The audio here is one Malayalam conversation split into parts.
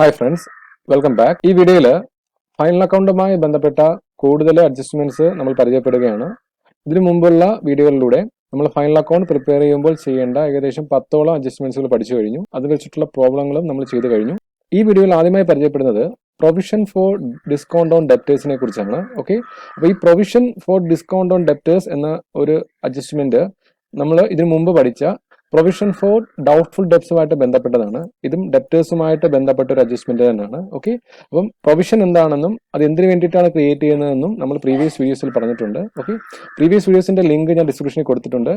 Hi friends, welcome back. ഈ വീഡിയോയിൽ ഫൈനൽ അക്കൗണ്ടുമായി ബന്ധപ്പെട്ട കൂടുതൽ അഡ്ജസ്റ്റ്മെന്റ്സ് നമ്മൾ പരിചയപ്പെടുകയാണ്. ഇതിനു മുമ്പുള്ള വീഡിയോകളിലൂടെ നമ്മൾ ഫൈനൽ അക്കൗണ്ട് പ്രിപ്പയർ ചെയ്യുമ്പോൾ ചെയ്യേണ്ട ഏകദേശം 10ഓളം അഡ്ജസ്റ്റ്മെന്റ്സുകൾ പഠിച്ചു കഴിഞ്ഞു. അത് വെച്ചിട്ടുള്ള പ്രോബ്ലങ്ങളും നമ്മൾ ചെയ്തു കഴിഞ്ഞു. ഈ വീഡിയോയിൽ ആദ്യമായി പരിചയപ്പെടുന്നത് പ്രൊവിഷൻ ഫോർ ഡിസ്കൗണ്ട് ഓൺ ഡെപ്റ്റേഴ്സിനെ കുറിച്ചാണ്. ഓക്കെ, അപ്പോൾ ഈ provision for discount on debtors എന്ന ഒരു അഡ്ജസ്റ്റ്മെന്റ് നമ്മൾ ഇതിനു മുമ്പ് പഠിച്ച പ്രൊവിഷൻ ഫോർ ഡൗട്ട്ഫുൾ ഡെപ്സുമായിട്ട് ബന്ധപ്പെട്ടതാണ്. ഇതും ഡെപ്റ്റേഴ്സുമായിട്ട് ബന്ധപ്പെട്ട ഒരു അഡ്ജസ്റ്റ്മെന്റ് തന്നെയാണ്. ഓക്കെ, അപ്പം പ്രൊവിഷൻ എന്താണെന്നും അത് എന്തിനു വേണ്ടിയിട്ടാണ് ക്രിയേറ്റ് ചെയ്യുന്നതെന്നും നമ്മൾ പ്രീവിയസ് വീഡിയോസിൽ പറഞ്ഞിട്ടുണ്ട്. ഓക്കെ, പ്രീവിയസ് വീഡിയോസിന്റെ ലിങ്ക് ഞാൻ ഡിസ്ക്രിപ്ഷനിൽ കൊടുത്തിട്ടുണ്ട്.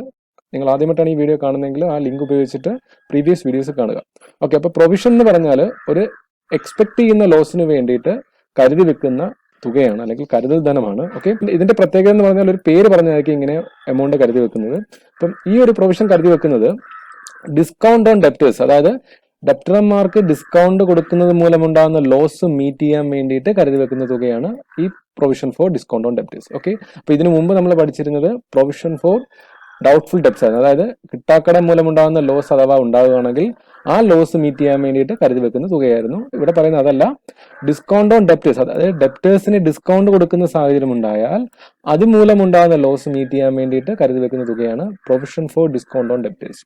നിങ്ങൾ ആദ്യമായിട്ടാണ് ഈ വീഡിയോ കാണുന്നതെങ്കിൽ ആ ലിങ്ക് ഉപയോഗിച്ചിട്ട് പ്രീവിയസ് വീഡിയോസ് കാണുക. ഓക്കെ, അപ്പോൾ പ്രൊവിഷൻ എന്ന് പറഞ്ഞാൽ ഒരു എക്സ്പെക്ട് ചെയ്യുന്ന ലോസിന് വേണ്ടിയിട്ട് കരുതി വെക്കുന്ന തുകയാണ്, അല്ലെങ്കിൽ കരുതൽ ധനമാണ്. ഓക്കെ, ഇതിന്റെ പ്രത്യേകത എന്ന് പറഞ്ഞാൽ ഒരു പേര് പറഞ്ഞായിരിക്കും ഇങ്ങനെ എമൗണ്ട് കരുതി വെക്കുന്നത്. അപ്പം ഈ ഒരു പ്രൊവിഷൻ കരുതി വെക്കുന്നത് ഡിസ്കൗണ്ട് ഓൺ ഡെപ്റ്റേഴ്സ്, അതായത് ഡെപ്റ്റർമാർക്ക് ഡിസ്കൗണ്ട് കൊടുക്കുന്നത് മൂലമുണ്ടാകുന്ന ലോസ് മീറ്റ് ചെയ്യാൻ വേണ്ടിയിട്ട് കരുതി വെക്കുന്ന തുകയാണ് ഈ provision for discount on debtors. Okay, അപ്പൊ ഇതിനു മുമ്പ് നമ്മൾ പഠിച്ചിരുന്നത് പ്രൊവിഷൻ ഫോർ ഡൗട്ട്ഫുൾ ഡെപ്റ്റ്സ് ആണ്, അതായത് കിട്ടാക്കടം മൂലമുണ്ടാകുന്ന ലോസ് അഥവാ ഉണ്ടാകുകയാണെങ്കിൽ ആ ലോസ് മീറ്റ് ചെയ്യാൻ വേണ്ടിയിട്ട് കരുതി വെക്കുന്ന തുകയായിരുന്നു. ഇവിടെ പറയുന്നത് അതല്ല, ഡിസ്കൗണ്ട് ഓൺ ഡെപ്റ്റേഴ്സ്, അതായത് ഡെപ്റ്റേഴ്സിന് ഡിസ്കൗണ്ട് കൊടുക്കുന്ന സാഹചര്യം ഉണ്ടായാൽ അതുമൂലമുണ്ടാകുന്ന ലോസ് മീറ്റ് ചെയ്യാൻ വേണ്ടിയിട്ട് കരുതി വെക്കുന്ന തുകയാണ് provision for discount on debtors.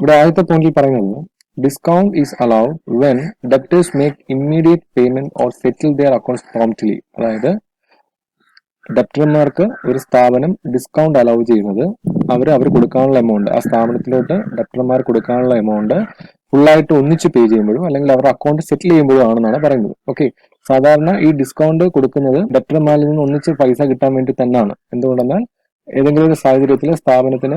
ഇവിടെ ആദ്യത്തെ പോയിന്റിൽ പറയുന്നത് discount is allowed when debtors make immediate payment or settle their accounts promptly. അതായത് ഡെപ്റ്റർമാർക്ക് ഒരു സ്ഥാപനം ഡിസ്കൗണ്ട് അലൗ ചെയ്യുന്നത് അവർ കൊടുക്കാനുള്ള എമൗണ്ട്, ആ സ്ഥാപനത്തിലോട്ട് ഡെപ്റ്റർമാർ കൊടുക്കാനുള്ള എമൗണ്ട് ഫുള്ളായിട്ട് ഒന്നിച്ച് പേ ചെയ്യുമ്പോഴും അല്ലെങ്കിൽ അവരുടെ അക്കൗണ്ട് സെറ്റിൽ ചെയ്യുമ്പോഴും ആണെന്നാണ് പറയുന്നത്. ഓക്കെ, സാധാരണ ഈ ഡിസ്കൗണ്ട് കൊടുക്കുന്നത് ഡെപ്റ്റർമാരിൽ നിന്ന് ഒന്നിച്ച് പൈസ കിട്ടാൻ വേണ്ടി തന്നെയാണ്. എന്തുകൊണ്ടെന്നാൽ ഏതെങ്കിലും ഒരു സാഹചര്യത്തിൽ സ്ഥാപനത്തിന്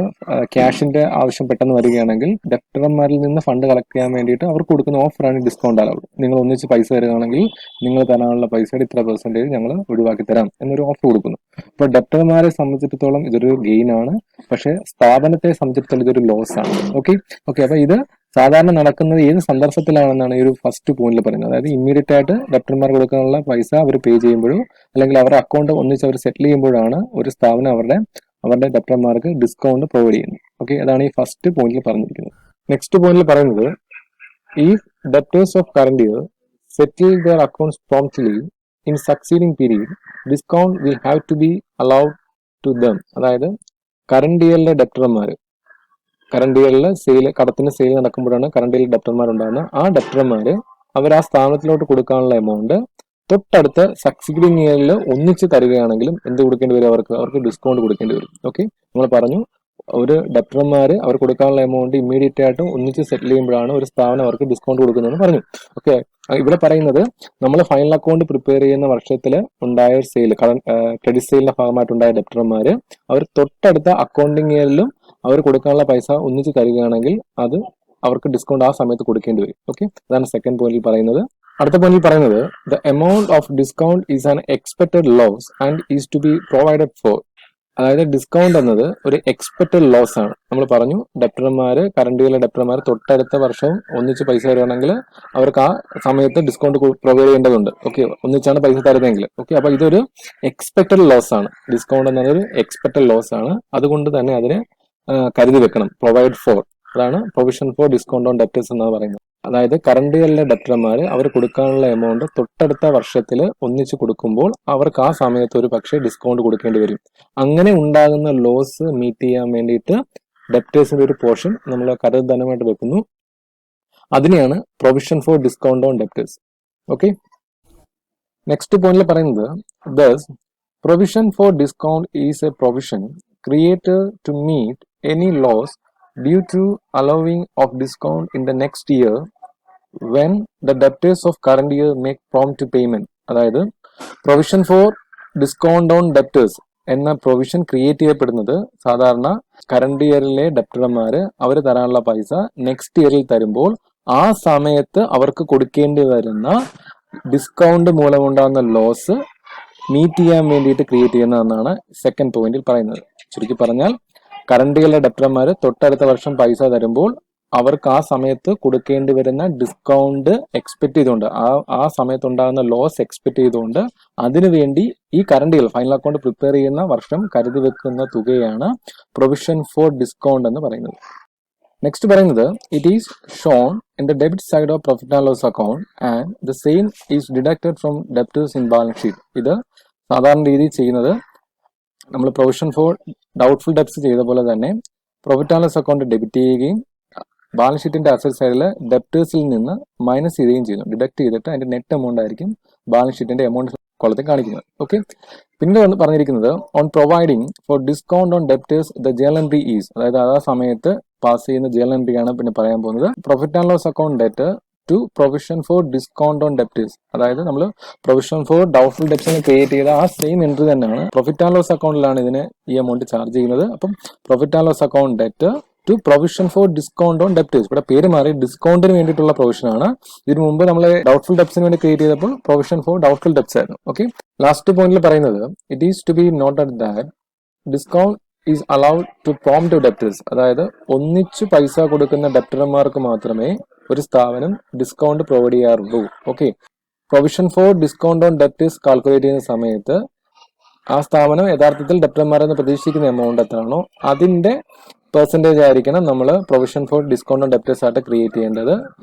ക്യാഷിന്റെ ആവശ്യം പെട്ടെന്ന് വരികയാണെങ്കിൽ ഡെപ്റ്റർമാരിൽ നിന്ന് ഫണ്ട് കളക്ട് ചെയ്യാൻ വേണ്ടിയിട്ട് അവർ കൊടുക്കുന്ന ഓഫറാണ് ഡിസ്കൗണ്ട് അലൗഡ്. നിങ്ങൾ ഒന്നിച്ച് പൈസ തരുകയാണെങ്കിൽ നിങ്ങൾ തരാനുള്ള പൈസയുടെ ഇത്ര പെർസെന്റേജ് ഞങ്ങൾ ഒഴിവാക്കി തരാം എന്നൊരു ഓഫർ കൊടുക്കുന്നു. അപ്പോൾ ഡെപ്റ്റർമാരെ സംബന്ധിച്ചിടത്തോളം ഇതൊരു ഗെയിൻ ആണ്, പക്ഷെ സ്ഥാപനത്തെ സംബന്ധിച്ചിടത്തോളം ഇതൊരു ലോസ് ആണ്. ഓക്കെ, അപ്പൊ ഇത് സാധാരണ നടക്കുന്നത് ഏത് സന്ദർഭത്തിലാണെന്നാണ് ഈ ഒരു ഫസ്റ്റ് പോയിന്റിൽ പറയുന്നത്. അതായത് ഇമ്മീഡിയറ്റ് ആയിട്ട് ഡെപ്റ്റർമാർ കൊടുക്കാനുള്ള പൈസ അവർ പേ ചെയ്യുമ്പോഴും അല്ലെങ്കിൽ അവരുടെ അക്കൗണ്ട് ഒന്നിച്ച് അവർ സെറ്റിൽ ചെയ്യുമ്പോഴാണ് ഒരു സ്ഥാപനം അവരുടെ ഡെപ്റ്റർമാർക്ക് ഡിസ്കൗണ്ട് പ്രൊവൈഡ് ചെയ്യുന്നത്. ഓക്കെ, അതാണ് ഈ ഫസ്റ്റ് പോയിന്റിൽ പറഞ്ഞിരിക്കുന്നത്. നെക്സ്റ്റ് പോയിന്റിൽ പറയുന്നത് if debtors of current year settle their accounts promptly in succeeding period discount will have to be allowed to them. അതായത് കറന്റ് ഇയറിലെ ഡെപ്റ്റർമാർ, കറന്റ് ഇയറിൽ കടത്തിന് സെയിൽ നടക്കുമ്പോഴാണ് കറന്റ് ഇയറിൽ ഡെപ്റ്റർമാർ ഉണ്ടാകുന്നത്. ആ ഡെപ്റ്റർമാർ അവർ ആ സ്ഥാപനത്തിലോട്ട് കൊടുക്കാനുള്ള എമൗണ്ട് തൊട്ടടുത്ത സക്സീഡിംഗ് ഇയറിൽ ഒന്നിച്ച് തരികയാണെങ്കിലും എന്ത് കൊടുക്കേണ്ടി വരും? അവർക്ക് ഡിസ്കൗണ്ട് കൊടുക്കേണ്ടി വരും. ഓക്കെ, നമ്മൾ പറഞ്ഞു ഒരു ഡെപ്റ്റർമാർ അവർ കൊടുക്കാനുള്ള എമൗണ്ട് ഇമ്മീഡിയറ്റ് ആയിട്ട് ഒന്നിച്ച് സെറ്റിൽ ചെയ്യുമ്പോഴാണ് ഒരു സ്ഥാപനം അവർക്ക് ഡിസ്കൗണ്ട് കൊടുക്കുന്നതെന്ന് പറഞ്ഞു. ഓക്കെ, ഇവിടെ പറയുന്നത് നമ്മൾ ഫൈനൽ അക്കൗണ്ട് പ്രിപ്പയർ ചെയ്യുന്ന വർഷത്തിൽ ഉണ്ടായ ഒരു സെയിൽ, ക്രെഡിറ്റ് സെയിലിന്റെ ഭാഗമായിട്ടുണ്ടായ ഡെപ്റ്റർമാർ അവർ തൊട്ടടുത്ത അക്കൗണ്ടിങ് ഇയറിലും അവർ കൊടുക്കാനുള്ള പൈസ ഒന്നിച്ച് തരികയാണെങ്കിൽ അത് അവർക്ക് ഡിസ്കൗണ്ട് ആ സമയത്ത് കൊടുക്കേണ്ടി വരും. ഓക്കെ, അതാണ് സെക്കൻഡ് പോയിന്റിൽ പറയുന്നത്. അടുത്ത പോയിന്റിൽ പറയുന്നത് the amount of discount is an expected loss and is to be provided for. അതായത് ഡിസ്കൗണ്ട് എന്നത് ഒരു എക്സ്പെക്ടഡ് ലോസ് ആണ്. നമ്മൾ പറഞ്ഞു കറന്റ് ഇയറിലെ ഡെപ്റ്റർമാർ തൊട്ടടുത്ത വർഷവും ഒന്നിച്ച് പൈസ തരുവാണെങ്കിൽ അവർക്ക് ആ സമയത്ത് ഡിസ്കൗണ്ട് പ്രൊവൈഡ് ചെയ്യേണ്ടതുണ്ട്. ഓക്കെ, ഒന്നിച്ചാണ് പൈസ തരുന്നതെങ്കിൽ. ഓക്കെ, അപ്പൊ ഇതൊരു എക്സ്പെക്ടഡ് ലോസ് ആണ്. ഡിസ്കൗണ്ട് എന്നതൊരു എക്സ്പെക്ടഡ് ലോസ് ആണ്, അതുകൊണ്ട് തന്നെ അതിനെ കരുതി വെക്കണം. പ്രൊവൈഡ് ഫോർ, അതാണ് provision for discount on debtors എന്നാണ് പറയുന്നത്. അതായത് കറന്റ് ഇയറിലെ ഡെപ്റ്റർമാർ അവർ കൊടുക്കാനുള്ള എമൗണ്ട് തൊട്ടടുത്ത വർഷത്തിൽ ഒന്നിച്ച് കൊടുക്കുമ്പോൾ അവർക്ക് ആ സമയത്ത് ഒരു പക്ഷേ ഡിസ്കൗണ്ട് കൊടുക്കേണ്ടി വരും. അങ്ങനെ ഉണ്ടാകുന്ന ലോസ് മീറ്റ് ചെയ്യാൻ വേണ്ടിയിട്ട് ഡെപ്റ്റേഴ്സിന്റെ ഒരു പോർഷൻ നമ്മൾ കരുതൽ ധനമായിട്ട് വെക്കുന്നു. അതിനെയാണ് provision for discount on debtors. Okay, next പോയിന്റിൽ പറയുന്നത് thus provision for discount is a provision created to meet any loss due to allowing of discount in the next year when the debtors of current year make prompt payment. അതായത് provision for discount on debtors എന്ന പ്രൊവിഷൻ ക്രിയേറ്റ് ചെയ്യപ്പെടുന്നത് സാധാരണ കറന്റ് ഇയറിലെ ഡെപ്റ്റർമാർ അവർ തരാനുള്ള പൈസ നെക്സ്റ്റ് ഇയറിൽ തരുമ്പോൾ ആ സമയത്ത് അവർക്ക് കൊടുക്കേണ്ടി വരുന്ന ഡിസ്കൗണ്ട് മൂലമുണ്ടാകുന്ന ലോസ് മീറ്റ് ചെയ്യാൻ വേണ്ടിയിട്ട് ക്രിയേറ്റ് ചെയ്യുന്നതെന്നാണ് സെക്കൻഡ് പോയിന്റിൽ പറയുന്നത്. ചുരുക്കി പറഞ്ഞാൽ കറന്റ് ഇയറിലെ ഡെപ്റ്റർമാർ തൊട്ടടുത്ത വർഷം പൈസ തരുമ്പോൾ അവർക്ക് ആ സമയത്ത് കൊടുക്കേണ്ടി വരുന്ന ഡിസ്കൗണ്ട് എക്സ്പെക്ട് ചെയ്തുകൊണ്ട് ആ സമയത്ത് ഉണ്ടാകുന്ന ലോസ് എക്സ്പെക്ട് ചെയ്തുകൊണ്ട് അതിനുവേണ്ടി ഈ current year final account prepare ചെയ്യുന്ന വർഷം കരുതി വെക്കുന്ന തുകയാണ് പ്രൊവിഷൻ ഫോർ ഡിസ്കൗണ്ട് എന്ന് പറയുന്നത്. നെക്സ്റ്റ് പറയുന്നത് it is shown in the debit side of profit and loss account and the same is deducted from debtors in balance sheet. ഇത് സാധാരണ രീതിയിൽ ചെയ്യുന്നത് നമ്മൾ പ്രൊവിഷൻ ഫോർ ഡൗട്ട്ഫുൾ ഡെപ്റ്റ്സ് ചെയ്ത പോലെ തന്നെ profit and loss account debit ചെയ്യുകയും ബാലൻസ് ഷീറ്റിന്റെ അസറ്റ് സൈഡിൽ ഡെപ്റ്റേഴ്സിൽ നിന്ന് മൈനസ് ചെയ്യുകയും ചെയ്യുന്നു. ഡിഡക്ട് ചെയ്തിട്ട് അതിന്റെ നെറ്റ് എമൗണ്ട് ആയിരിക്കും ബാലൻസ് ഷീറ്റിന്റെ എമൗണ്ട് കോളത്തിൽ കാണിക്കുന്നത്. ഓക്കെ, പിന്നീട് പറഞ്ഞിരിക്കുന്നത് on providing for discount on debtors the journal entry is, അതായത് ആ സമയത്ത് പാസ് ചെയ്യുന്ന ജേണൽ എൻട്രി ആണ് പിന്നെ പറയാൻ പോകുന്നത്. പ്രോഫിറ്റ് ആൻഡ് ലോസ് അക്കൗണ്ട് ഡെറ്റ് to provision for discount on debtors, അതായത് നമ്മൾ പ്രൊവിഷൻ ഫോർ ഡൗട്ട്ഫുൾ ഡെപ്റ്റ്സിന് ക്രിയേറ്റ് ചെയ്ത ആ സെയിം എൻട്രി തന്നെയാണ് പ്രോഫിറ്റ് ആൻഡ് ലോസ് അക്കൗണ്ടിലാണ് ഇതിന് ഈ എമൗണ്ട് ചാർജ് ചെയ്യുന്നത്. അപ്പം പ്രോഫിറ്റ് ആൻഡ് ലോസ് അക്കൗണ്ട് ഡെറ്റ് to provision for discount on debtors, ഇവിടെ പേര് മാറി ഡിസ്കൗണ്ടിന് വേണ്ടിയിട്ടുള്ള പ്രൊവിഷൻ ആണ്. ഇതിനു മുമ്പ് നമ്മൾ ഡൗട്ട്ഫുൾ ഡെപ്റ്റ്സിന് വേണ്ടി ക്രിയേറ്റ് ചെയ്തപ്പോൾ പ്രൊവിഷൻ ഫോർ ഡൗട്ട്ഫുൾ ഡെപ്റ്റ്സ് ആയിരുന്നു. ഓക്കെ, ലാസ്റ്റ് പോയിന്റിൽ പറയുന്നത് it is to be noted that discount is allowed to prompt debtors, അതായത് ഒന്നിച്ചു പൈസ കൊടുക്കുന്ന ഡെപ്റ്റർമാർക്ക് മാത്രമേ ഒരു സ്ഥാപനം ഡിസ്കൗണ്ട് പ്രൊവൈഡ് ചെയ്യാറുള്ളൂ. Okay, provision for discount on debtors calculate ചെയ്യുന്ന സമയത്ത് ആ സ്ഥാപനം യഥാർത്ഥത്തിൽ ഡെപ്റ്റർമാരെന്ന് പ്രതീക്ഷിക്കുന്ന എമൗണ്ട് എത്രയാണോ അതിന്റെ പെർസെന്റേജ് ആയിരിക്കണം നമ്മൾ provision for discount on debtors ആയിട്ട് ക്രിയേറ്റ് ചെയ്യേണ്ടത്.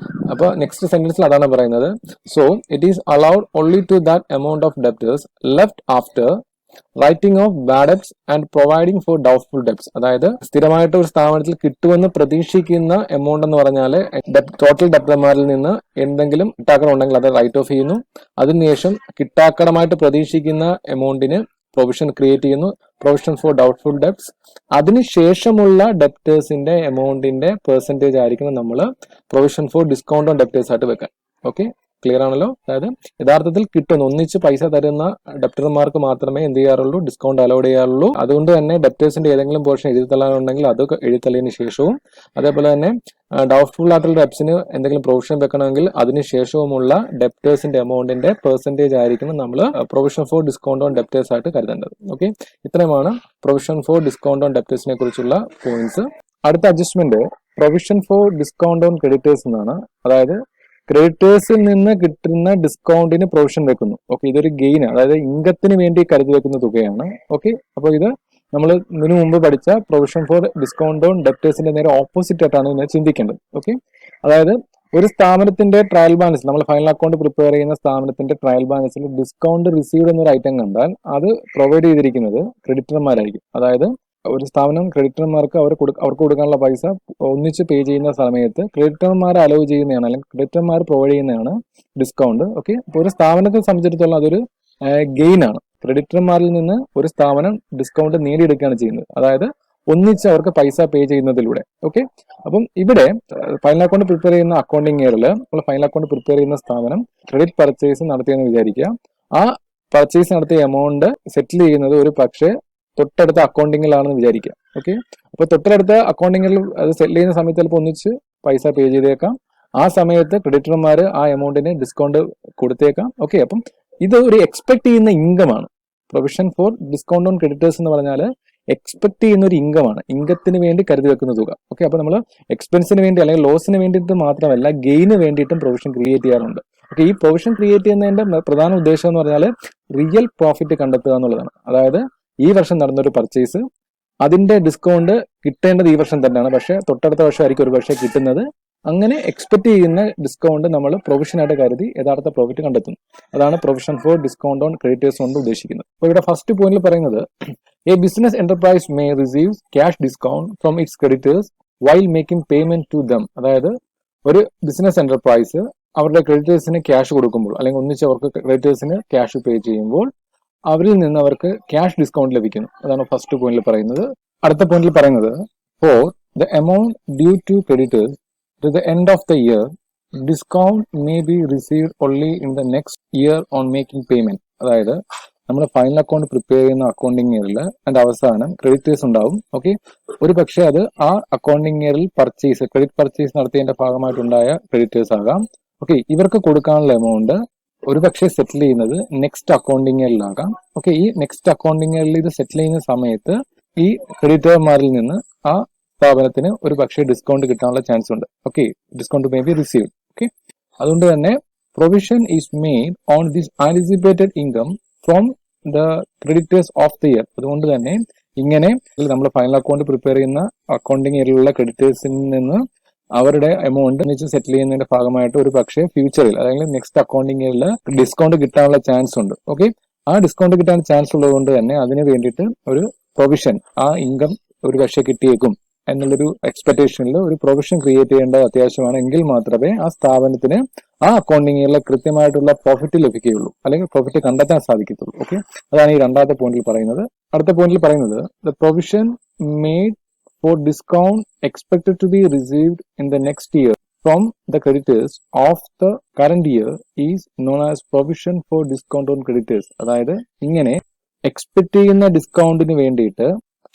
അപ്പോൾ നെക്സ്റ്റ് സെന്റൻസിൽ അതാണ് പറയുന്നത്. So it is allowed only to that amount of debtors left after writing off bad debts and providing for doubtful debts, അതായത് സ്ഥിരമായിട്ട് ഒരു സ്ഥാപനത്തിൽ കിട്ടുമെന്ന് പ്രതീക്ഷിക്കുന്ന എമൗണ്ട് എന്ന് പറഞ്ഞാൽ ടോട്ടൽ ഡെപ്റ്റർമാരിൽ നിന്ന് എന്തെങ്കിലും കിട്ടാക്കടം ഉണ്ടെങ്കിൽ അത് റൈറ്റ് ഓഫ് ചെയ്യുന്നു. അതിനുശേഷം കിട്ടാക്കടമായിട്ട് പ്രതീക്ഷിക്കുന്ന എമൗണ്ടിന് പ്രൊവിഷൻ ക്രിയേറ്റ് ചെയ്യുന്നു, പ്രൊവിഷൻ ഫോർ ഡൗട്ട്ഫുൾ ഡെപ്റ്റ്സ്. അതിനുശേഷമുള്ള ഡെപ്റ്റേഴ്സിന്റെ എമൗണ്ടിന്റെ പെർസെന്റേജ് ആയിരിക്കണം നമ്മൾ provision for discount on debtors ആയിട്ട് വെക്കാൻ. ഓക്കെ, ക്ലിയർ ആണല്ലോ. അതായത് യഥാർത്ഥത്തിൽ കിട്ടുന്ന ഒന്നിച്ച് പൈസ തരുന്ന ഡെപ്റ്റർമാർക്ക് മാത്രമേ എന്ത് ചെയ്യാറുള്ളൂ, ഡിസ്കൗണ്ട് അലൗഡ് ചെയ്യാറുള്ളൂ. അതുകൊണ്ട് തന്നെ ഡെപ്റ്റേഴ്സിന്റെ ഏതെങ്കിലും പോർഷൻ എഴുതിത്തള്ളാനുണ്ടെങ്കിൽ അത് എഴുതിത്തള്ളിയതിനു ശേഷവും, അതേപോലെ തന്നെ ഡൗട്ട്ഫുൾ ആയിട്ടുള്ള ഡെപ്റ്റ്സിന് എന്തെങ്കിലും പ്രൊവിഷൻ വെക്കണമെങ്കിൽ അതിനുശേഷവുമുള്ള ഡെപ്റ്റേഴ്സിന്റെ എമൗണ്ടിന്റെ പെർസെന്റേജ് ആയിരിക്കണം നമ്മൾ provision for discount on debtors ആയിട്ട് കരുതേണ്ടത്. ഓക്കെ, ഇത്രയുമാണ് പ്രൊവിഷൻ ഫോർ ഡിസ്കൗണ്ട് ഓൺ ഡെപ്റ്റേഴ്സിനെ കുറിച്ചുള്ള പോയിന്റ്സ്. അടുത്ത adjustment provision for discount on creditors എന്നാണ്. അതായത് ക്രെഡിറ്റേഴ്സിൽ നിന്ന് കിട്ടുന്ന ഡിസ്കൗണ്ടിന് പ്രൊവിഷൻ വെക്കുന്നു. ഓക്കെ, ഇതൊരു ഗെയിൻ, അതായത് ഇൻകത്തിന് വേണ്ടി കരുതി വെക്കുന്ന തുകയാണ്. ഓക്കെ, അപ്പോൾ ഇത് നമ്മൾ ഇതിനു മുമ്പ് പഠിച്ച പ്രൊവിഷൻ ഫോർ ഡിസ്കൗണ്ട് ഓൺ ഡെപ്റ്റേഴ്സിന്റെ നേരെ ഓപ്പോസിറ്റ് ആയിട്ടാണ് ഇതിനെ ചിന്തിക്കേണ്ടത്. ഓക്കെ, അതായത് ഒരു സ്ഥാപനത്തിന്റെ ട്രയൽ ബാലൻസ്, നമ്മൾ ഫൈനൽ അക്കൗണ്ട് പ്രിപ്പയർ ചെയ്യുന്ന സ്ഥാപനത്തിന്റെ ട്രയൽ ബാലൻസിൽ ഡിസ്കൗണ്ട് റിസീവ്ഡ് എന്നൊരു ഐറ്റം കണ്ടാൽ അത് പ്രൊവൈഡ് ചെയ്തിരിക്കുന്നത് ക്രെഡിറ്റർമാരായിരിക്കും. അതായത് ഒരു സ്ഥാപനം ക്രെഡിറ്റർമാർക്ക് അവർക്ക് കൊടുക്കാനുള്ള പൈസ ഒന്നിച്ച് പേ ചെയ്യുന്ന സമയത്ത് ക്രെഡിറ്റർമാർ അലോ ചെയ്യുന്നതാണ്, അല്ലെങ്കിൽ ക്രെഡിറ്റർമാർ പ്രൊവൈഡ് ചെയ്യുന്നതാണ് ഡിസ്കൗണ്ട്. ഓക്കെ, അപ്പോൾ ഒരു സ്ഥാപനത്തെ സംബന്ധിച്ചിടത്തോളം അതൊരു ഗെയിൻ ആണ്. ക്രെഡിറ്റർമാരിൽ നിന്ന് ഒരു സ്ഥാപനം ഡിസ്കൗണ്ട് നേടിയെടുക്കുകയാണ് ചെയ്യുന്നത്, അതായത് ഒന്നിച്ച് അവർക്ക് പൈസ പേ ചെയ്യുന്നതിലൂടെ. ഓക്കെ, അപ്പം ഇവിടെ ഫൈനൽ അക്കൗണ്ട് പ്രിപ്പയർ ചെയ്യുന്ന അക്കൗണ്ടിങ് ഇയറിൽ നമ്മൾ ഫൈനൽ അക്കൗണ്ട് പ്രിപ്പയർ ചെയ്യുന്ന സ്ഥാപനം ക്രെഡിറ്റ് പർച്ചേസ് നടത്തിയെന്ന് വിചാരിക്കുക. ആ പർച്ചേസ് നടത്തിയ എമൗണ്ട് സെറ്റിൽ ചെയ്യുന്നത് ഒരു പക്ഷേ തൊട്ടടുത്ത അക്കൗണ്ടിങ്ങിലാണെന്ന് വിചാരിക്കുക. ഓക്കെ, അപ്പൊ തൊട്ടടുത്ത അക്കൗണ്ടിങ്ങിൽ അത് സെറ്റിൽ ചെയ്യുന്ന സമയത്ത് ചിലപ്പോൾ ഒന്നിച്ച് പൈസ പേ ചെയ്തേക്കാം. ആ സമയത്ത് ക്രെഡിറ്റർമാർ ആ എമൗണ്ടിന് ഡിസ്കൗണ്ട് കൊടുത്തേക്കാം. ഓക്കെ, അപ്പം ഇത് ഒരു എക്സ്പെക്ട് ചെയ്യുന്ന ഇൻകമാണ്. Provision for discount on creditors എന്ന് പറഞ്ഞാൽ എക്സ്പെക്ട് ചെയ്യുന്ന ഒരു ഇൻകമാണ്, ഇൻകത്തിന് വേണ്ടി കരുതി വെക്കുന്ന തുക. ഓക്കെ, അപ്പൊ നമ്മൾ എക്സ്പെൻസിന് വേണ്ടി അല്ലെങ്കിൽ ലോസിന് വേണ്ടിയിട്ട് മാത്രമല്ല ഗെയിന് വേണ്ടിയിട്ടും പ്രൊവിഷൻ ക്രിയേറ്റ് ചെയ്യാറുണ്ട്. ഓക്കെ, ഈ പ്രൊവിഷൻ ക്രിയേറ്റ് ചെയ്യുന്നതിന്റെ പ്രധാന ഉദ്ദേശം എന്ന് പറഞ്ഞാൽ റിയൽ പ്രോഫിറ്റ് കണ്ടെത്തുക എന്നുള്ളതാണ്. അതായത് ഈ വർഷം നടന്നൊരു പർച്ചേസ്, അതിന്റെ ഡിസ്കൗണ്ട് കിട്ടേണ്ടത് ഈ വർഷം തന്നെയാണ്, പക്ഷെ തൊട്ടടുത്ത വർഷമായിരിക്കും ഒരു പക്ഷേ കിട്ടുന്നത്. അങ്ങനെ എക്സ്പെക്ട് ചെയ്യുന്ന ഡിസ്കൗണ്ട് നമ്മൾ പ്രൊവിഷനായിട്ട് കരുതി യഥാർത്ഥ പ്രോഫിറ്റ് കണ്ടെത്തുന്നു. അതാണ് provision for discount on creditors കൊണ്ട് ഉദ്ദേശിക്കുന്നത്. അപ്പോൾ ഇവിടെ ഫസ്റ്റ് പോയിന്റിൽ പറയുന്നത് a business enterprise may receive cash discount from its creditors while making payment to them. അതായത് ഒരു ബിസിനസ് എന്റർപ്രൈസ് അവരുടെ ക്രെഡിറ്റേഴ്സിന് ക്യാഷ് കൊടുക്കുമ്പോൾ, അല്ലെങ്കിൽ ഒന്നിച്ച് അവർക്ക് ക്രെഡിറ്റേഴ്സിന് ക്യാഷ് പേ ചെയ്യുമ്പോൾ അവരിൽ നിന്ന് അവർക്ക് ക്യാഷ് ഡിസ്കൗണ്ട് ലഭിക്കുന്നു. അതാണ് ഫസ്റ്റ് പോയിന്റിൽ പറയുന്നത്. അടുത്ത പോയിന്റിൽ പറയുന്നത് for the amount due to creditors to the end of the year discount may be received only in the next year on making payment. അതായത് നമ്മൾ ഫൈനൽ അക്കൗണ്ട് പ്രിപ്പയർ ചെയ്യുന്ന അക്കൗണ്ടിങ് ഇയറിൽ അതിന്റെ അവസാനം ക്രെഡിറ്റേഴ്സ് ഉണ്ടാവും. ഓക്കെ, ഒരു പക്ഷേ അത് ആ അക്കൗണ്ടിങ് ഇയറിൽ ക്രെഡിറ്റ് പർച്ചേസ് നടത്തിയതിന്റെ ഭാഗമായിട്ടുണ്ടായ ക്രെഡിറ്റേഴ്സ് ആകാം. ഓക്കെ, ഇവർക്ക് കൊടുക്കാനുള്ള എമൗണ്ട് ഒരു പക്ഷേ സെറ്റിൽ ചെയ്യുന്നത് നെക്സ്റ്റ് അക്കൗണ്ടിങ് ഇയറിലാകാം. ഓക്കെ, ഈ നെക്സ്റ്റ് അക്കൗണ്ടിങ് ഇയറിൽ ഇത് സെറ്റിൽ ചെയ്യുന്ന സമയത്ത് ഈ ക്രെഡിറ്റർമാരിൽ നിന്ന് ആ സ്ഥാപനത്തിന് ഒരു പക്ഷേ ഡിസ്കൗണ്ട് കിട്ടാനുള്ള ചാൻസ് ഉണ്ട്. Okay, discount may be received. Okay, അതുകൊണ്ട് തന്നെ provision is made on this anticipated income from the creditors of the year. അതുകൊണ്ട് തന്നെ ഇങ്ങനെ നമ്മൾ ഫൈനൽ അക്കൗണ്ട് പ്രിപ്പയർ ചെയ്യുന്ന അക്കൗണ്ടിങ് ഏരിയയിലുള്ള ക്രെഡിറ്റേഴ്സിൽ നിന്ന് അവരുടെ എമൗണ്ട് സെറ്റിൽ ചെയ്യുന്നതിന്റെ ഭാഗമായിട്ട് ഒരു പക്ഷേ ഫ്യൂച്ചറിൽ അല്ലെങ്കിൽ നെക്സ്റ്റ് അക്കൗണ്ടിങ് ഇയറിൽ ഡിസ്കൗണ്ട് കിട്ടാനുള്ള ചാൻസ് ഉണ്ട്. ഓക്കെ, ആ ഡിസ്കൗണ്ട് കിട്ടാൻ ചാൻസ് ഉള്ളതുകൊണ്ട് തന്നെ അതിന് വേണ്ടിയിട്ട് ഒരു പ്രൊവിഷൻ, ആ ഇൻകം ഒരു പക്ഷേ കിട്ടിയേക്കും എന്നുള്ളൊരു എക്സ്പെക്ടേഷനിൽ ഒരു പ്രൊവിഷൻ ക്രിയേറ്റ് ചെയ്യേണ്ടത് അത്യാവശ്യമാണ്. എങ്കിൽ മാത്രമേ ആ സ്ഥാപനത്തിന് ആ അക്കൗണ്ടിങ് ഇയറിലെ കൃത്യമായിട്ടുള്ള പ്രോഫിറ്റ് ലഭിക്കുകയുള്ളൂ, അല്ലെങ്കിൽ പ്രോഫിറ്റ് കണ്ടെത്താൻ സാധിക്കത്തുള്ളൂ. ഓക്കെ, അതാണ് ഈ രണ്ടാമത്തെ പോയിന്റിൽ പറയുന്നത്. അടുത്ത പോയിന്റിൽ പറയുന്നത് the provision made for discount expected to be received in the next year from the creditors of the current year is known as provision for discount on creditors. അതായത് ഇങ്ങനെ എക്സ്പെക്ട് ചെയ്യുന്ന ഡിസ്കൗണ്ടിന് വേണ്ടിയിട്ട്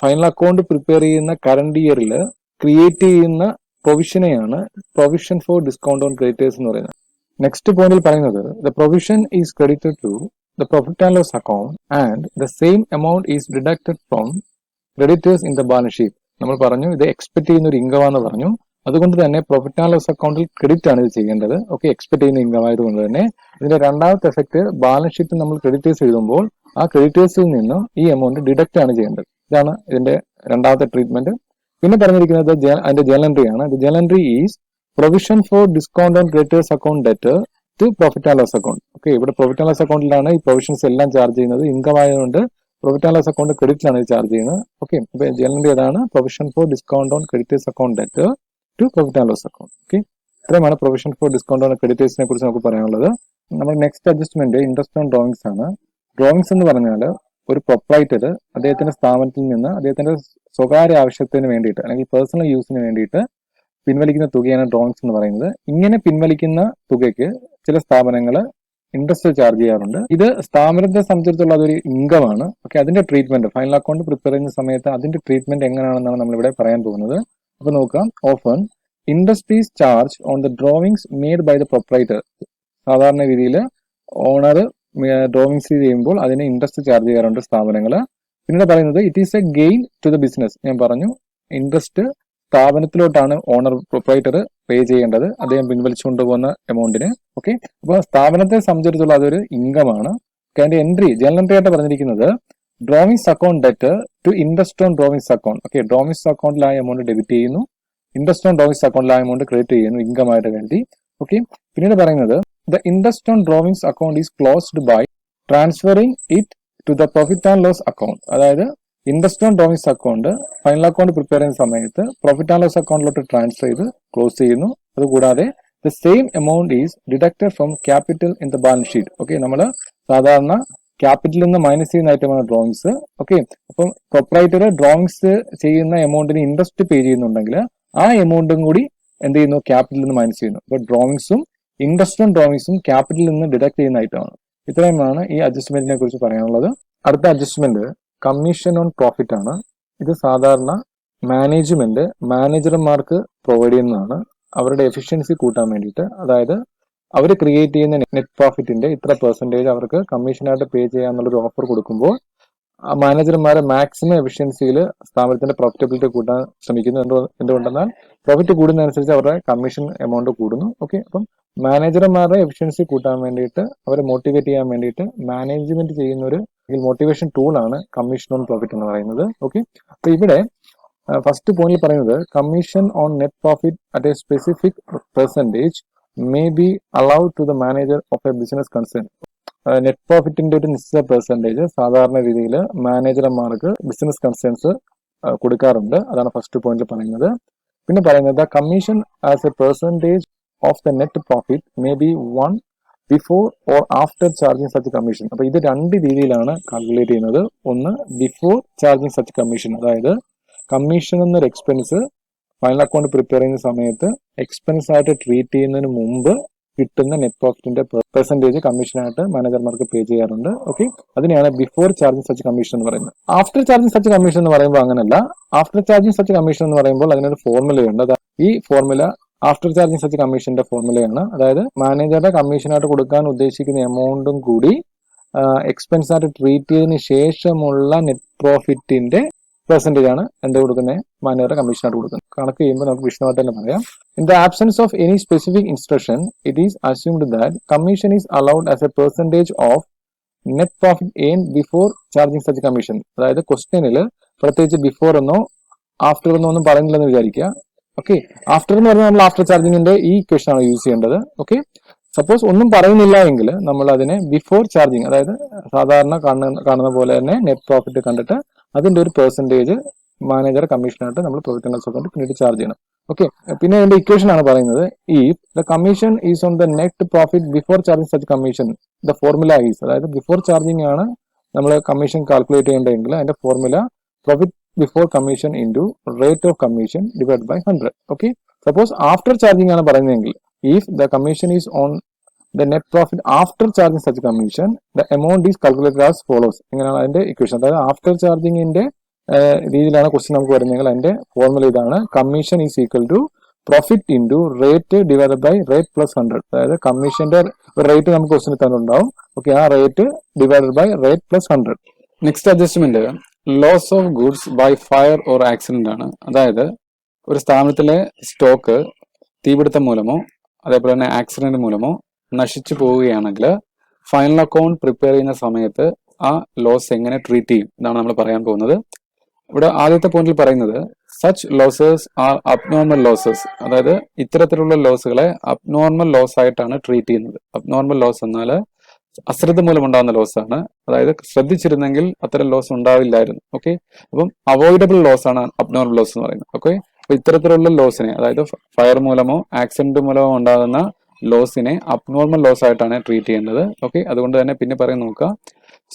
ഫൈനൽ അക്കൗണ്ട് പ്രിപ്പയർ ചെയ്യുന്ന കറണ്ട് ഇയറിൽ ക്രിയേറ്റ് ചെയ്യുന്ന പ്രൊവിഷനെയാണ് provision for discount on creditors എന്ന് പറയുന്നത്. നെക്സ്റ്റ് പോയിന്റിൽ പറയുന്നത് the provision is credited to the profit and loss account and the same amount is deducted from creditors in the balance sheet. നമ്മൾ പറഞ്ഞു ഇത് എക്സ്പെക്ട് ചെയ്യുന്ന ഒരു ഇൻകം ആണെന്ന് പറഞ്ഞു. അതുകൊണ്ട് തന്നെ പ്രോഫിറ്റ് ആൻഡ് ലോസ് അക്കൗണ്ടിൽ ക്രെഡിറ്റ് ആണ് ഇത് ചെയ്യേണ്ടത്. ഓക്കെ, എക്സ്പെക്ട് ചെയ്യുന്ന ഇൻകം ആയതുകൊണ്ട് തന്നെ ഇതിന്റെ രണ്ടാമത്തെ എഫക്ട് ബാലൻസ് ഷീറ്റിൽ നമ്മൾ ക്രെഡിറ്റേഴ്സ് എഴുതുമ്പോൾ ആ ക്രെഡിറ്റേഴ്സിൽ നിന്നും ഈ എമൗണ്ട് ഡിഡക്റ്റ് ആണ് ചെയ്യേണ്ടത്. ഇതാണ് ഇതിന്റെ രണ്ടാമത്തെ ട്രീറ്റ്മെന്റ്. പിന്നെ പറഞ്ഞിരിക്കുന്നത് അതിന്റെ ജേണൽ എൻട്രി ആണ്. Journal entry is provision for discount on creditors account debtor to profit and loss account. Okay, ഇവിടെ പ്രോഫിറ്റ് ആൻഡ് ലോസ് അക്കൗണ്ടിലാണ് ഈ പ്രൊവിഷൻസ് എല്ലാം ചാർജ് ചെയ്യുന്നത്. ഇൻകം ആയതുകൊണ്ട് പ്രോഫിറ്റ് ആൻഡ് ലോസ് അക്കൗണ്ട് ക്രെഡിറ്റിലാണ് ഇത് ചാർജ് ചെയ്യുന്നത്. ഓക്കെ, അപ്പൊ ജേണൽ ഏതാണ്? Provision for discount on creditors account debtor to profit and loss account. Okay, ഇത്രയുമാണ് പ്രൊവിഷൻ ഫോർ ഡിസ്കൗണ്ട് ഓൺ ക്രെഡിറ്റേഴ്സിനെ കുറിച്ച് നമുക്ക് പറയാനുള്ളത്. നമ്മൾ next adjustment interest on drawings ആണ്. ഡ്രോയിങ്സ് എന്ന് പറഞ്ഞാൽ ഒരു പ്രൊപ്രൈറ്റർ അദ്ദേഹത്തിന്റെ സ്ഥാപനത്തിൽ നിന്ന് അദ്ദേഹത്തിന്റെ സ്വകാര്യ ആവശ്യത്തിന് വേണ്ടിയിട്ട് അല്ലെങ്കിൽ പേഴ്സണൽ യൂസിന് വേണ്ടിയിട്ട് പിൻവലിക്കുന്ന തുകയാണ് ഡ്രോയിങ്സ് എന്ന് പറയുന്നത്. ഇങ്ങനെ പിൻവലിക്കുന്ന തുകയ്ക്ക് ചില സ്ഥാപനങ്ങൾ ഇൻട്രസ്റ്റ് ചാർജ് ചെയ്യാറുണ്ട്. ഇത് സ്ഥാപനത്തെ സംബന്ധിച്ചിടത്തോളം അതൊരു ഇൻകം ആണ്. ഓക്കെ, അതിന്റെ ട്രീറ്റ്മെന്റ് ഫൈനൽ അക്കൗണ്ട് പ്രിപ്പയർ ചെയ്യുന്ന സമയത്ത് അതിന്റെ ട്രീറ്റ്മെന്റ് എങ്ങനെയാണെന്നാണ് നമ്മളിവിടെ പറയാൻ പോകുന്നത്. അപ്പൊ നോക്കാം. Often interest is charge on the drawings made by the proprietor. സാധാരണ രീതിയിൽ ഓണർ ഡ്രോയിങ്സ് ചെയ്യുമ്പോൾ അതിന് ഇൻട്രസ്റ്റ് ചാർജ് ചെയ്യാറുണ്ട് സ്ഥാപനങ്ങൾ. പിന്നീട് പറയുന്നത് it is a gain to the business. ഞാൻ പറഞ്ഞു ഇൻട്രസ്റ്റ് സ്ഥാപനത്തിലോട്ടാണ് ഓണർ പ്രൊപ്രൈറ്റർ പേ ചെയ്യേണ്ടത് അദ്ദേഹം പിൻവലിച്ചുകൊണ്ട് പോകുന്ന എമൗണ്ടിന്. ഓക്കെ, അപ്പൊ സ്ഥാപനത്തെ സംബന്ധിച്ചിടത്തോളം അതൊരു ഇൻകം ആണ്. അതിന്റെ എൻട്രി ജേണൽ എൻട്രി ആയിട്ട് പറഞ്ഞിരിക്കുന്നത് drawings account debtor to interest on drawings account. Okay, drawings അക്കൗണ്ടിൽ ആ എമൗണ്ട് ഡെബിറ്റ് ചെയ്യുന്നു, ഇൻട്രസ്റ്റ് ഓൺ ഡ്രോയിങ്സ് അക്കൗണ്ടിൽ ആ എമൗണ്ട് ക്രെഡിറ്റ് ചെയ്യുന്നു ഇൻകം ആയിട്ട് കരുതി. ഓക്കെ, പിന്നീട് പറയുന്നത് the interest on drawings account is closed by transferring it to the profit and loss account. അതായത് interest on drawings account final account prepare ചെയ്യുന്ന സമയത്ത് പ്രോഫിറ്റ് ആൻഡ് ലോസ് അക്കൗണ്ടിലോട്ട് ട്രാൻസ്ഫർ ചെയ്ത് ക്ലോസ് ചെയ്യുന്നു. അതുകൂടാതെ the same amount is deducted from capital in the balance sheet. Okay, നമ്മൾ സാധാരണ ക്യാപിറ്റലിൽ നിന്ന് മൈനസ് ചെയ്യുന്ന ഐറ്റമാണ് ഡ്രോയിങ്സ്. ഓക്കെ, അപ്പം പ്രൊപ്രൈറ്റർ ഡ്രോയിങ്സ് ചെയ്യുന്ന എമൗണ്ടിന് ഇൻട്രസ്റ്റ് പേ ചെയ്യുന്നുണ്ടെങ്കിൽ ആ എമൗണ്ടും കൂടി എന്ത് ചെയ്യുന്നു? ക്യാപിറ്റലിൽ നിന്ന് മൈനസ് ചെയ്യുന്നു. അപ്പൊ ഡ്രോയിങ്സും ഇൻട്രസ്റ്റ് ഓൺ ഡ്രോയിങ്സും ക്യാപിറ്റലിൽ നിന്ന് ഡിഡക്ട് ചെയ്യുന്ന ഐറ്റമാണ്. ഇത്രയുമാണ് ഈ അഡ്ജസ്റ്റ്മെന്റിനെ കുറിച്ച് പറയാനുള്ളത്. അടുത്ത അഡ്ജസ്റ്റ്മെന്റ് കമ്മീഷൻ ഓൺ പ്രോഫിറ്റ് ആണ്. ഇത് സാധാരണ മാനേജ്മെന്റ് മാനേജർമാർക്ക് പ്രൊവൈഡ് ചെയ്യുന്നതാണ് അവരുടെ എഫിഷ്യൻസി കൂട്ടാൻ വേണ്ടിയിട്ട്. അതായത് അവർ ക്രിയേറ്റ് ചെയ്യുന്ന നെറ്റ് പ്രോഫിറ്റിന്റെ ഇത്ര പെർസെന്റേജ് അവർക്ക് കമ്മീഷനായിട്ട് പേ ചെയ്യാന്നുള്ളൊരു ഓഫർ കൊടുക്കുമ്പോൾ മാനേജർമാരെ മാക്സിമം എഫിഷ്യൻസിയിൽ സ്ഥാപനത്തിന്റെ പ്രോഫിറ്റബിലിറ്റി കൂട്ടാൻ ശ്രമിക്കുന്നു. എന്തുകൊണ്ടെന്നാൽ പ്രോഫിറ്റ് കൂടുന്നതനുസരിച്ച് അവരുടെ കമ്മീഷൻ എമൗണ്ട് കൂടുന്നു. ഓക്കെ, അപ്പം മാനേജർമാരുടെ എഫിഷ്യൻസി കൂട്ടാൻ വേണ്ടിയിട്ട് അവരെ മോട്ടിവേറ്റ് ചെയ്യാൻ വേണ്ടിയിട്ട് മാനേജ്മെന്റ് ചെയ്യുന്ന ഒരു മോട്ടിവേഷൻ ടൂൾ ആണ് കമ്മീഷൻ ഓൺ പ്രോഫിറ്റ് എന്ന് പറയുന്നത്. ഓക്കെ, അപ്പൊ ഇവിടെ ഫസ്റ്റ് പോയിന്റിൽ പറയുന്നത് commission on net profit at a specific percentage may be allowed to the manager of a business concern. Net പ്രോഫിറ്റിന്റെ ഒരു നിശ്ചിത പെർസെന്റേജ് സാധാരണ രീതിയിൽ മാനേജർമാർക്ക് ബിസിനസ് കൺസേൺസ് കൊടുക്കാറുണ്ട്. അതാണ് ഫസ്റ്റ് പോയിന്റിൽ പറയുന്നത്. പിന്നെ പറയുന്നത് commission as A percentage of the net profit may be one before or after charging such commission. അപ്പൊ ഇത് രണ്ട് രീതിയിലാണ് കാൽക്കുലേറ്റ് ചെയ്യുന്നത്. ഒന്ന് ബിഫോർ ചാർജിങ് സച്ച് കമ്മീഷൻ, അതായത് കമ്മീഷൻ എന്നൊരു എക്സ്പെൻസ് ഫൈനൽ അക്കൗണ്ട് പ്രിപ്പയർ ചെയ്യുന്ന സമയത്ത് എക്സ്പെൻസ് ആയിട്ട് ട്രീറ്റ് ചെയ്യുന്നതിന് മുമ്പ് കിട്ടുന്ന നെറ്റ് പ്രോഫിറ്റിന്റെ പെർസെന്റേജ് കമ്മീഷനായിട്ട് മാനേജർമാർക്ക് പേ ചെയ്യാറുണ്ട്. ഓക്കെ, അതിനെയാണ് ബിഫോർ ചാർജിങ് സച്ച് കമ്മീഷൻ എന്ന് പറയുന്നത്. ആഫ്റ്റർ ചാർജിങ് സച്ച് കമ്മീഷൻ എന്ന് പറയുമ്പോൾ അങ്ങനല്ല. ആഫ്റ്റർ ചാർജിങ് സച്ച് കമ്മീഷൻ എന്ന് പറയുമ്പോൾ അതിനൊരു ഫോർമുലയുണ്ട്. ഈ ഫോർമുല ആഫ്റ്റർ ചാർജിങ് സച്ച് കമ്മീഷന്റെ ഫോർമുലയാണ്. അതായത് മാനേജറുടെ കമ്മീഷനായിട്ട് കൊടുക്കാൻ ഉദ്ദേശിക്കുന്ന എമൗണ്ടും കൂടി എക്സ്പെൻസ് ആയിട്ട് ട്രീറ്റ് ചെയ്തതിന് ശേഷമുള്ള നെറ്റ് പ്രോഫിറ്റിന്റെ പെർസെന്റേജ് ആണ് എന്ത് കൊടുക്കുന്നത്? മാനേജറുടെ കമ്മീഷനായിട്ട് കൊടുക്കുന്നത്. കണക്ക് ചെയ്യുമ്പോൾ നമുക്ക് വിശദമായിട്ട് തന്നെ പറയാം. In the absence of any specific instruction it is assumed that commission is allowed as A percentage of net profit earn before charging such commission. അതായത് ക്വസ്റ്റ്യനിൽ പ്രത്യേകിച്ച് ബിഫോർ എന്നോ ആഫ്റ്റർ എന്നോ ഒന്നും പറയുന്നില്ലെന്ന് വിചാരിക്കുക. ഓക്കെ, ആഫ്റ്റർ എന്ന് പറഞ്ഞാൽ നമ്മൾ ആഫ്റ്റർ ചാർജിങ്ങിന്റെ ഈ ഇക്വേഷൻ ആണ് യൂസ് ചെയ്യേണ്ടത്. ഓക്കെ, സപ്പോസ് ഒന്നും പറയുന്നില്ല എങ്കിൽ നമ്മൾ അതിനെ ബിഫോർ ചാർജിങ്, അതായത് സാധാരണ കാണുന്ന പോലെ തന്നെ നെറ്റ് പ്രോഫിറ്റ് കണ്ടിട്ട് അതിന്റെ ഒരു പെർസെന്റേജ് മാനേജർ കമ്മീഷനായിട്ട് നമ്മൾ പ്രോഫിറ്റ് ആൻഡ് ലോസ് അക്കൗണ്ട് പിന്നീട് ചാർജ് ചെയ്യണം. ഓക്കെ, പിന്നെ അതിന്റെ ഇക്വേഷൻ ആണ് പറയുന്നത്, if the commission is on the net profit before charging such commission the formula is, അതായത് ബിഫോർ ചാർജിങ് ആണ് നമ്മൾ കമ്മീഷൻ കാൽക്കുലേറ്റ് ചെയ്യേണ്ടതെങ്കിൽ അതിന്റെ formula profit before commission into rate of commission divide by 100. Okay, suppose after charging ആണ് പറയുന്നതെങ്കിൽ if the commission is on the net profit after charging such commission the amount is calculated as follows. ഇങ്ങനെയാണ് അതിന്റെ ഇക്വേഷൻ. അതായത് ആഫ്റ്റർ ചാർജിങ്ങിന്റെ രീതിയിലാണ് ക്വസ്റ്റ്യൻ നമുക്ക് വരുന്നതെങ്കിൽ അതിന്റെ ഫോർമുല ഇതാണ്, commission is equal to profit into rate divide by rate plus 100. അതായത് കമ്മീഷന്റെ റേറ്റ് നമുക്ക് ക്വസ്റ്റ്യൻ തന്നിട്ടുണ്ടാവും. ഓക്കെ, ആ rate divide by rate plus 100. Next adjustment loss of goods by fire or accident ആണ്. അതായത് ഒരു സ്ഥാപനത്തിലെ സ്റ്റോക്ക് തീപിടുത്തം മൂലമോ അതേപോലെ തന്നെ ആക്സിഡന്റ് മൂലമോ നശിച്ചു പോവുകയാണെങ്കിൽ ഫൈനൽ അക്കൗണ്ട് പ്രിപ്പയർ ചെയ്യുന്ന സമയത്ത് ആ ലോസ് എങ്ങനെ ട്രീറ്റ് ചെയ്യും എന്നാണ് നമ്മൾ പറയാൻ പോകുന്നത്. ഇവിടെ ആദ്യത്തെ പോയിന്റിൽ പറയുന്നത് such losses are abnormal losses, അതായത് ഇത്തരത്തിലുള്ള ലോസുകളെ അബ്നോർമൽ ലോസ് ആയിട്ടാണ് ട്രീറ്റ് ചെയ്യുന്നത്. അബ്നോർമൽ ലോസ് എന്നാൽ അശ്രദ്ധ മൂലം ഉണ്ടാകുന്ന ലോസ് ആണ്. അതായത് ശ്രദ്ധിച്ചിരുന്നെങ്കിൽ അത്തരം ലോസ് ഉണ്ടാവില്ലായിരുന്നു. ഓക്കെ, അപ്പം അവോയ്ഡബിൾ ലോസ് ആണ് അബ്നോർമൽ ലോസ് എന്ന് പറയുന്നത്. ഓക്കെ, അപ്പൊ ഇത്തരത്തിലുള്ള ലോസിനെ, അതായത് ഫയർ മൂലമോ ആക്സിഡന്റ് മൂലമോ ഉണ്ടാകുന്ന ലോസിനെ അബ്നോർമൽ ലോസ് ആയിട്ടാണ് ട്രീറ്റ് ചെയ്യുന്നത്. ഓക്കെ, അതുകൊണ്ട് തന്നെ പിന്നെ പറയാൻ നോക്കുക,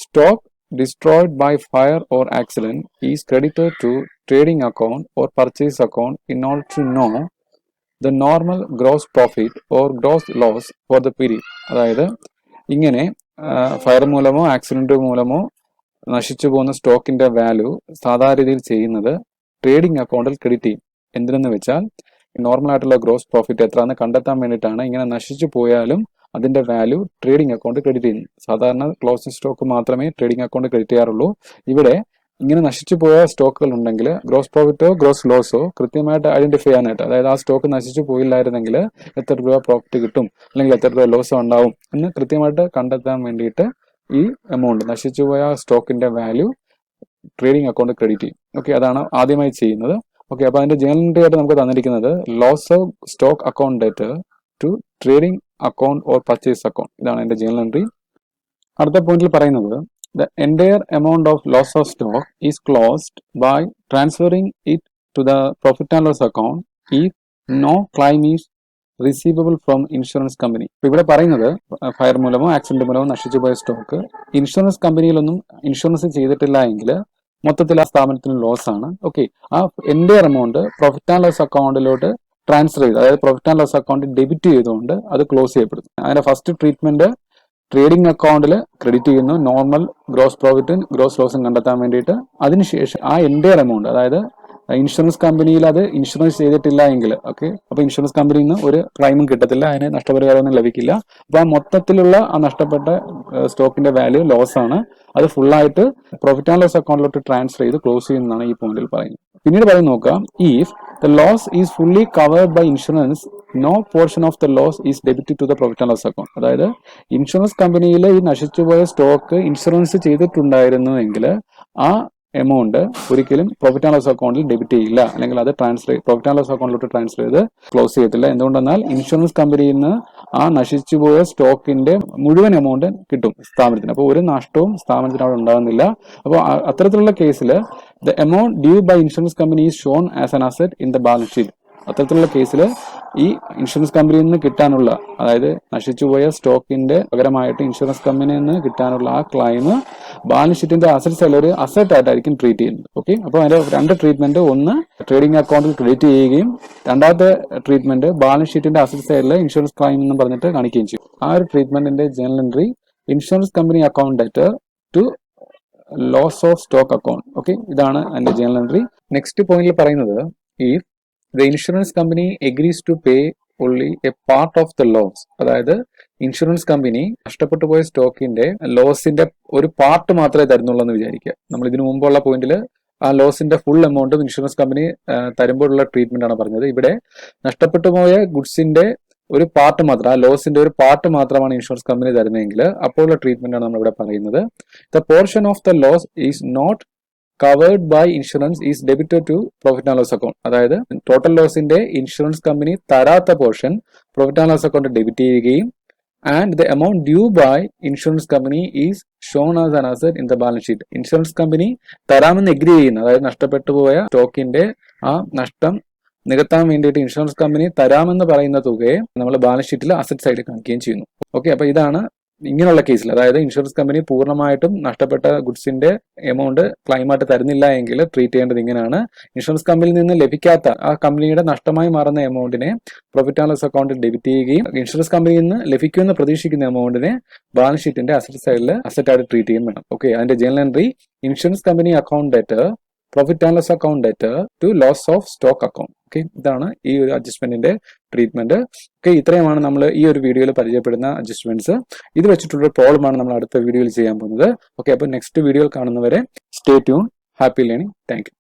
stock destroyed by fire or accident is credited to trading account or purchase account in order to know the normal gross profit or gross loss for the period. അതായത് ഇങ്ങനെ ഫയർ മൂലമോ ആക്സിഡന്റ് മൂലമോ നശിച്ചു പോകുന്ന സ്റ്റോക്കിന്റെ വാല്യൂ സാധാരണ രീതിയിൽ ചെയ്യുന്നത് ട്രേഡിംഗ് അക്കൗണ്ടിൽ ക്രെഡിറ്റ് ചെയ്യും. എന്തിനെന്ന് വെച്ചാൽ നോർമൽ ആയിട്ടുള്ള ഗ്രോസ് പ്രോഫിറ്റ് എത്രയാണെന്ന് കണ്ടെത്താൻ വേണ്ടിയിട്ടാണ് ഇങ്ങനെ നശിച്ചു പോയാലും അതിന്റെ വാല്യൂ ട്രേഡിംഗ് അക്കൗണ്ട് ക്രെഡിറ്റ് ചെയ്യുന്നു. സാധാരണ ക്ലോസിംഗ് സ്റ്റോക്ക് മാത്രമേ ട്രേഡിംഗ് അക്കൗണ്ട് ക്രെഡിറ്റ് ചെയ്യാറുള്ളൂ. ഇവിടെ ഇങ്ങനെ നശിച്ചു പോയ സ്റ്റോക്കുകൾ ഉണ്ടെങ്കിൽ ഗ്രോസ് പ്രോഫിറ്റോ ഗ്രോസ് ലോസോ കൃത്യമായിട്ട് ഐഡന്റിഫൈ ചെയ്യാനായിട്ട്, അതായത് ആ സ്റ്റോക്ക് നശിച്ചു പോയില്ലായിരുന്നെങ്കിൽ എത്ര രൂപ പ്രോഫിറ്റ് കിട്ടും അല്ലെങ്കിൽ എത്ര രൂപ ലോസ് ഉണ്ടാവും എന്ന് കൃത്യമായിട്ട് കണ്ടെത്താൻ വേണ്ടിയിട്ട് ഈ എമൗണ്ട് നശിച്ചു പോയ സ്റ്റോക്കിന്റെ വാല്യൂ ട്രേഡിംഗ് അക്കൗണ്ട് ക്രെഡിറ്റ് ചെയ്യും. ഓക്കെ, അതാണ് ആദ്യമായി ചെയ്യുന്നത്. ഓക്കെ, അപ്പൊ അതിന്റെ ജേണൽ എൻട്രി ആയിട്ട് നമുക്ക് തന്നിരിക്കുന്നത് loss of stock account date to trading account or purchase account. ഇതാണ് എന്റെ ജേണൽ എൻട്രി. അടുത്ത പോയിന്റിൽ പറയുന്നത് the entire amount of loss of stock is closed by transferring it to the profit and loss account if no claim is receivable from insurance company. ഇവിടെ പറയുന്നത് ഫയർ മൂലമോ ആക്സിഡന്റ് മൂലമോ നശിച്ചു പോയ സ്റ്റോക്ക് ഇൻഷുറൻസ് കമ്പനിയിലൊന്നും ഇൻഷുറൻസ് ചെയ്തിട്ടില്ല എങ്കിൽ മൊത്തത്തിൽ ആ സ്ഥാപനത്തിന് ലോസ് ആണ്. ഓക്കെ, ആ entire amount profit and loss അക്കൗണ്ടിലോട്ട് ട്രാൻസ്ഫർ ചെയ്ത്, അതായത് profit and loss account debit ചെയ്തുകൊണ്ട് അത് ക്ലോസ് ചെയ്യപ്പെടും. അതിന്റെ ഫസ്റ്റ് ട്രീറ്റ്മെന്റ് ട്രേഡിംഗ് അക്കൗണ്ടിൽ ക്രെഡിറ്റ് ചെയ്യുന്നു, നോർമൽ ഗ്രോസ് പ്രോഫിറ്റും ഗ്രോസ് ലോസും കണ്ടെത്താൻ വേണ്ടിയിട്ട്. അതിനുശേഷം ആ എൻറ്റയർ എമൗണ്ട്, അതായത് ഇൻഷുറൻസ് കമ്പനിയിൽ അത് ഇൻഷുറൻസ് ചെയ്തിട്ടില്ല എങ്കിൽ ഓക്കെ, അപ്പൊ ഇൻഷുറൻസ് കമ്പനിയിൽ നിന്ന് ഒരു ക്ലൈമും കിട്ടത്തില്ല, അതിന് നഷ്ടപരിഹാരമൊന്നും ലഭിക്കില്ല. അപ്പൊ ആ മൊത്തത്തിലുള്ള ആ നഷ്ടപ്പെട്ട സ്റ്റോക്കിന്റെ വാല്യൂ ലോസ് ആണ്. അത് ഫുള്ളായിട്ട് പ്രോഫിറ്റ് ആൻഡ് ലോസ് അക്കൗണ്ടിലോട്ട് ട്രാൻസ്ഫർ ചെയ്ത് ക്ലോസ് ചെയ്യുന്നതാണ് ഈ പോയിന്റിൽ പറയുന്നത്. പിന്നീട് പറയുന്നത് നോക്കാം, if the loss is fully covered by insurance no portion of the loss is debited to the profit and loss account. അതായത് ഇൻഷുറൻസ് കമ്പനിയിൽ ഈ നശിച്ചുപോയ സ്റ്റോക്ക് ഇൻഷുറൻസ് ചെയ്തിട്ടുണ്ടായിരുന്നു എങ്കിൽ ആ എമൗണ്ട് ഒരിക്കലും പ്രോഫിറ്റ് ആൻഡ് ലോസ് അക്കൗണ്ടിൽ ഡെബിറ്റ് ചെയ്യില്ല, അല്ലെങ്കിൽ അത് പ്രോഫിറ്റ് ആൻഡ് ലോസ് അക്കൗണ്ടിലോട്ട് ട്രാൻസ്ഫർ ചെയ്ത് ക്ലോസ് ചെയ്യത്തില്ല. എന്തുകൊണ്ടെന്നാൽ ഇൻഷുറൻസ് കമ്പനിയിൽ നിന്ന് ആ നശിച്ചുപോയ സ്റ്റോക്കിന്റെ മുഴുവൻ എമൗണ്ട് കിട്ടും സ്ഥാപനത്തിന്. അപ്പോൾ ഒരു നഷ്ടവും സ്ഥാപനത്തിന് അവിടെ ഉണ്ടാകുന്നില്ല. അപ്പോൾ അത്തരത്തിലുള്ള കേസിൽ the amount due by insurance company is shown as an asset in the balance sheet. അത്തരത്തിലുള്ള കേസിൽ ഈ ഇൻഷുറൻസ് കമ്പനിയിൽ നിന്ന് കിട്ടാനുള്ള, അതായത് നശിച്ചുപോയ സ്റ്റോക്കിന്റെ പകരമായിട്ട് ഇൻഷുറൻസ് കമ്പനിയിൽ നിന്ന് കിട്ടാനുള്ള ആ ക്ലൈം ബാലൻസ് ഷീറ്റിന്റെ അസറ്റ് സൈഡിൽ ഒരു അസറ്റ് ആയിട്ടായിരിക്കും ട്രീറ്റ് ചെയ്യുന്നത്. ഓക്കെ, അപ്പോൾ അതിന്റെ രണ്ട് ട്രീറ്റ്മെന്റ്, ഒന്ന് ട്രേഡിംഗ് അക്കൗണ്ടിൽ ക്രെഡിറ്റ് ചെയ്യുകയും രണ്ടാമത്തെ ട്രീറ്റ്മെന്റ് ബാലൻസ് ഷീറ്റിന്റെ അസറ്റ് സൈഡിൽ ഇൻഷുറൻസ് ക്ലൈം എന്ന് പറഞ്ഞിട്ട് കാണിക്കുകയും ചെയ്യും. ആ ഒരു ട്രീറ്റ്മെന്റിന്റെ journal entry insurance company account date to loss of stock account. Okay, ഇതാണ് അതിന്റെ ജേണൽ എൻട്രി. നെക്സ്റ്റ് പോയിന്റിൽ പറയുന്നത് if the insurance company agrees to pay only a part of the loss, അതായത് ഇൻഷുറൻസ് കമ്പനി നഷ്ടപ്പെട്ടു പോയ സ്റ്റോക്കിന്റെ ലോസിന്റെ ഒരു പാർട്ട് മാത്രമേ തരുന്നുള്ളൂ എന്ന് വിചാരിക്കുക. നമ്മൾ ഇതിനു മുമ്പുള്ള പോയിന്റിൽ ആ ലോസിന്റെ ഫുൾ എമൗണ്ടും ഇൻഷുറൻസ് കമ്പനി തരുമ്പോഴുള്ള ട്രീറ്റ്മെന്റ് ആണ് പറഞ്ഞത്. ഇവിടെ നഷ്ടപ്പെട്ടു പോയ ഗുഡ്സിന്റെ ഒരു പാർട്ട് മാത്രം, ആ ലോസിന്റെ ഒരു പാർട്ട് മാത്രമാണ് ഇൻഷുറൻസ് കമ്പനി തരുന്നതെങ്കിൽ അപ്പോഴുള്ള ട്രീറ്റ്മെന്റ് ആണ് നമ്മൾ ഇവിടെ പറയുന്നത്. The portion of the loss is not covered by insurance is debited to profit and loss account. അതായത് ടോട്ടൽ ലോസിന്റെ ഇൻഷുറൻസ് കമ്പനി തരാത്ത portion profit and loss account debit ചെയ്യുകയും and the amount due by insurance company is shown as an asset in the balance sheet. Insurance company തരാമെന്ന് എഗ്രി ചെയ്യുന്ന, അതായത് നഷ്ടപ്പെട്ടു പോയ സ്റ്റോക്കിന്റെ ആ നഷ്ടം നികത്താൻ വേണ്ടിയിട്ട് ഇൻഷുറൻസ് കമ്പനി തരാമെന്ന് പറയുന്ന തുകയെ നമ്മൾ ബാലൻസ് ഷീറ്റിൽ അസറ്റ് സൈഡിൽ കാണിക്കുകയും ചെയ്യുന്നു. ഓക്കെ, അപ്പൊ ഇതാണ് ഇങ്ങനെയുള്ള കേസിൽ, അതായത് ഇൻഷുറൻസ് കമ്പനി പൂർണ്ണമായിട്ടും നഷ്ടപ്പെട്ട ഗുഡ്സിന്റെ എമൗണ്ട് ക്ലൈമായിട്ട് തരുന്നില്ല എങ്കിൽ ട്രീറ്റ് ചെയ്യേണ്ടത് ഇങ്ങനെയാണ്. ഇൻഷുറൻസ് കമ്പനിയിൽ നിന്ന് ലഭിക്കാത്ത ആ കമ്പനിയുടെ നഷ്ടമായി മാറുന്ന എമൗണ്ടിനെ പ്രോഫിറ്റ് ആൻഡ് ലോസ് അക്കൗണ്ടിൽ ഡെബിറ്റ് ചെയ്യുകയും ഇൻഷുറൻസ് കമ്പനിയിൽ നിന്ന് ലഭിക്കുമെന്ന് പ്രതീക്ഷിക്കുന്ന എമൗണ്ടിനെ ബാലൻസ് ഷീറ്റിന്റെ അസറ്റ് സൈഡിൽ അസറ്റ് ആയിട്ട് ട്രീറ്റ് ചെയ്യും വേണം. ഓക്കെ, അതിന്റെ journal entry insurance company account debtor profit and loss account debtor to loss of stock account. Okay, ഇതാണ് ഈ ഒരു അഡ്ജസ്റ്റ്മെന്റിന്റെ ട്രീറ്റ്മെന്റ്. ഓക്കെ, ഇത്രയുമാണ് നമ്മൾ ഈ ഒരു വീഡിയോയിൽ പരിചയപ്പെടുന്ന അഡ്ജസ്റ്റ്മെന്റ്സ്. ഇത് വെച്ചിട്ടുള്ള പ്രോബ്ലമാണ് നമ്മൾ അടുത്ത വീഡിയോയിൽ ചെയ്യാൻ പോകുന്നത്. ഓക്കെ, അപ്പോൾ നെക്സ്റ്റ് വീഡിയോയിൽ കാണുന്നവരെ stay tune. Happy learning. Thank you.